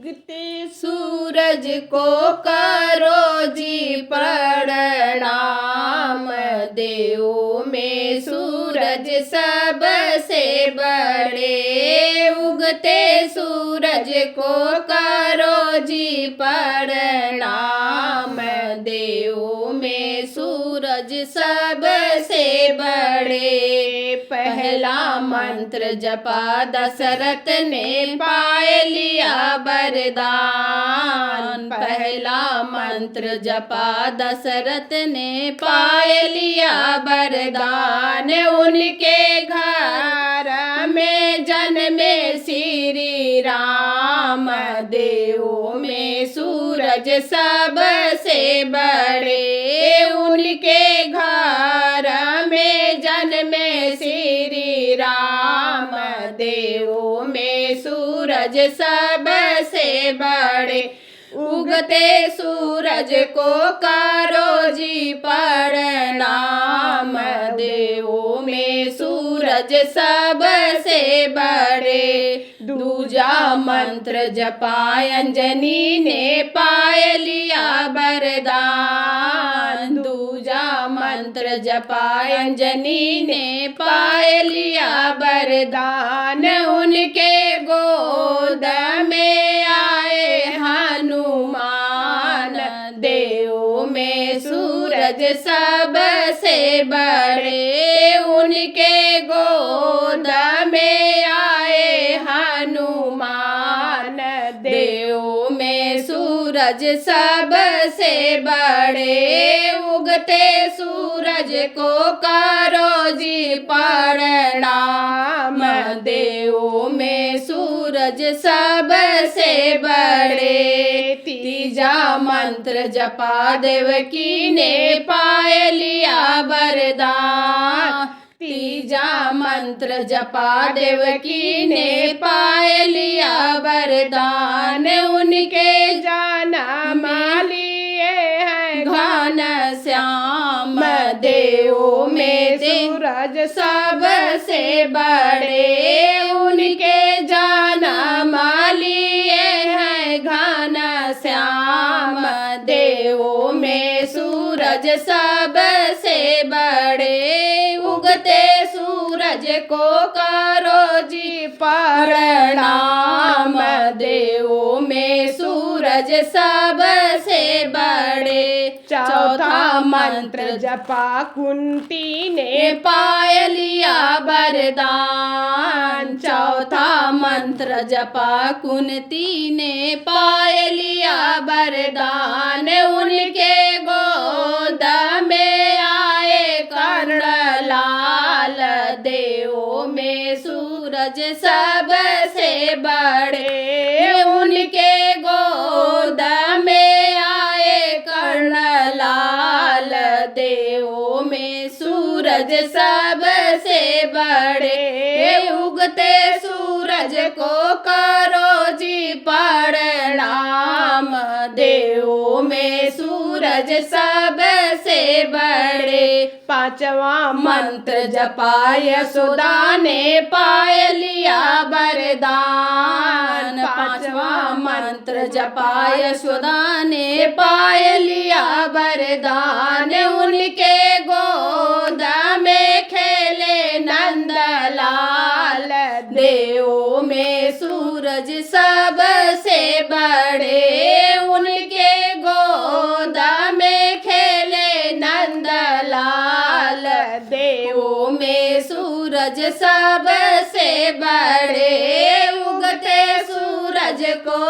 उगते सूरज को करो जी प्रणाम। देवों में सूरज सबसे बड़े, उगते सूरज को करो जी प्रणाम। देवों में सूरज सबसे बड़े। पहला मंत्र जपा दशरथ ने पाए लिया वरदान। पहला मंत्र जपा दशरथ ने पाए लिया वरदान। उनके घर में जन्मे श्री राम। देवों में सूरज सबसे बड़े, उनके घर में जन्मे श्री राम। देवों में सूरज सबसे बड़े, उगते सूरज को करो जी प्रणाम। देवों में सूरज सबसे बड़े। दूजा मंत्र जपा अंजनी ने पाए लिया वरदान। दूजा मंत्र जपा अंजनी ने पाए लिया वरदान। उनके गोद में आए हनुमान। देवों में सूरज सबसे बड़े, उनके गोद में आए हनुमान। देवों में सूरज सबसे बड़े, उगते सूरज को करो जी प्रणाम। देवों में सूरज सबसे बड़े। तीजा मंत्र जपा देवकी ने पाए लिया वरदान। तीजा मंत्र जपा देवकी ने पाए लिया वरदान। उनके जन्म लिए हैं घन श्याम। देवों में सूरज सबसे बड़े, उनके जन्म लिए हैं घन श्याम। देवों में सूरज सबसे बड़े, उगते सूरज को करो जी प्रणाम। देवों में सूरज सबसे बड़े। चौथा मंत्र जपा कुंती ने पाए लिया वरदान। चौथा मंत्र जपा कुंती ने पाए लिया वरदान। उनके गोद में आए कर्णलाल। देवों में सूरज सबसे बड़े, उनके गोद में आए कर्णलाल। देवों में सूरज सबसे बड़े, उगते सूरज को करो जी प्रणाम। देवों में सूरज सबसे बड़े। पांचवा मंत्र जपा यशोदा ने पाए लिया वरदान। पांचवा मंत्र जपा यशोदा ने पाए लिया वरदान। उनके गोद में खेले नंदलाल। देवों में सूरज सबसे बड़े, उनके गोद में खेले नंदलाल। देवों में सूरज सबसे बड़े, उगते सूरज को